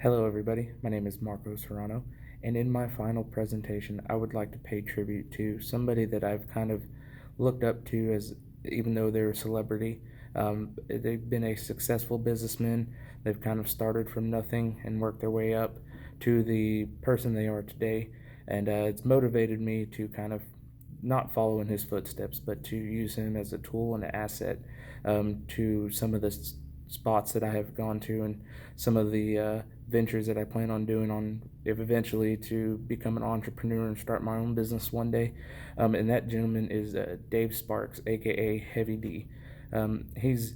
Hello everybody, my name is Marco Serrano, and in my final presentation I would like to pay tribute to somebody that I've kind of looked up to, as even though they're a celebrity. They've been a successful businessman. They've kind of started from nothing and worked their way up to the person they are today, and it's motivated me to kind of not follow in his footsteps, but to use him as a tool and an asset to some of the spots that I have gone to, and some of the ventures that I plan on doing, on if eventually to become an entrepreneur and start my own business one day. And that gentleman is Dave Sparks, aka Heavy D. He's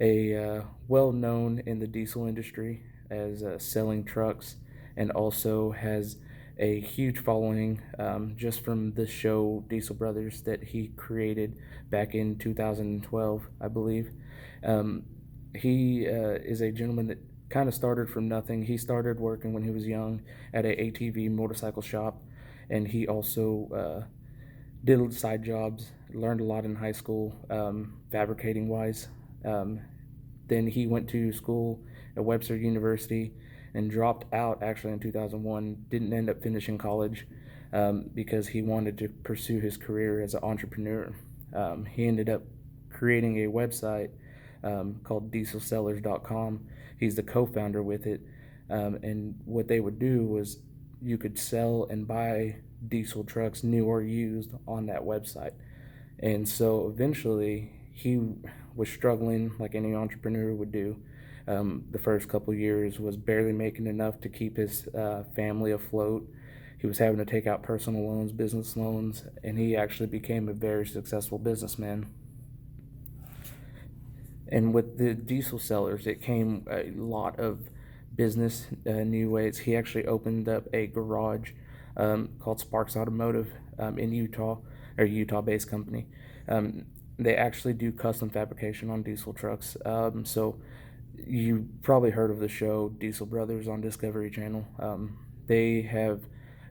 a well known in the diesel industry as selling trucks, and also has a huge following just from the show Diesel Brothers that he created back in 2012, I believe. Um, he is a gentleman that kind of started from nothing. He started working when he was young at a ATV motorcycle shop, and he also did side jobs, learned a lot in high school, fabricating wise. Um, then he went to school at Webster University and dropped out actually in 2001. Didn't end up finishing college because he wanted to pursue his career as an entrepreneur. He ended up creating a website called dieselsellers.com. He's the co-founder with it. And what they would do was you could sell and buy diesel trucks, new or used, on that website. And so eventually he was struggling like any entrepreneur would do. The first couple years was barely making enough to keep his family afloat. He was having to take out personal loans, business loans, and he actually became a very successful businessman. And with the diesel sellers, it came a lot of business, new ways. He actually opened up a garage called Sparks Automotive in Utah, or Utah-based company. Um, they actually do custom fabrication on diesel trucks. So you probably heard of the show Diesel Brothers on Discovery Channel. They have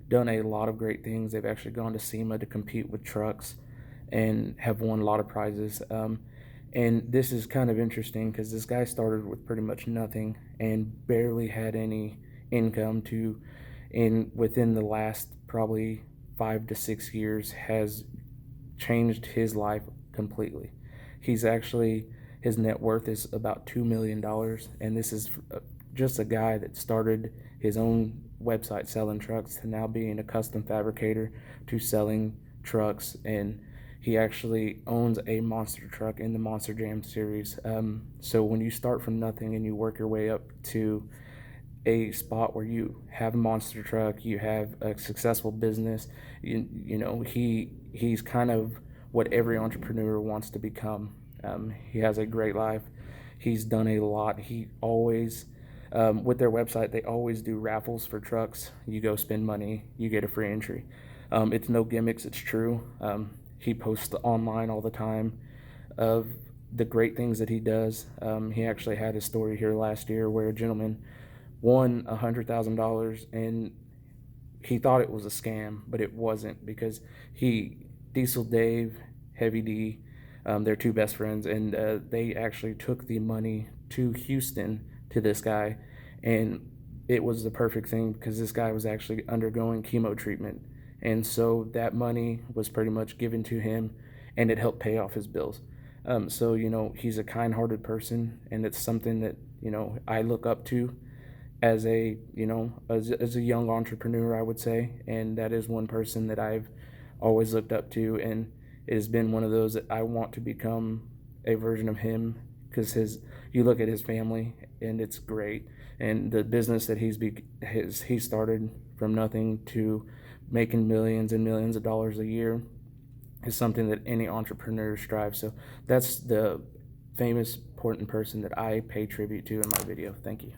done a lot of great things. They've actually gone to SEMA to compete with trucks and have won a lot of prizes. And this is kind of interesting because this guy started with pretty much nothing and barely had any income to, in within the last probably 5 to 6 years, has changed his life completely. He's actually, his net worth is about $2 million, and this is just a guy that started his own website selling trucks to now being a custom fabricator to selling trucks. And he actually owns a monster truck in the Monster Jam series. So when you start from nothing and you work your way up to a spot where you have a monster truck, you have a successful business, you know, he's kind of what every entrepreneur wants to become. He has a great life. He's done a lot. He always, with their website, they always do raffles for trucks. You go spend money, you get a free entry. It's no gimmicks, it's true. He posts online all the time of the great things that he does. He actually had a story here last year where a gentleman won $100,000, and he thought it was a scam, but it wasn't, because Diesel Dave, Heavy D, they're two best friends, and they actually took the money to Houston to this guy, and it was the perfect thing because this guy was actually undergoing chemo treatment, and so that money was pretty much given to him, and it helped pay off his bills. So he's a kind-hearted person, and it's something that I look up to as a young entrepreneur, I would say, and that is one person that I've always looked up to, and it has been one of those that I want to become a version of him, because you look at his family and it's great, and the business that he started from nothing to making millions and millions of dollars a year is something that any entrepreneur strives. So that's the famous important person that I pay tribute to in my video. Thank you.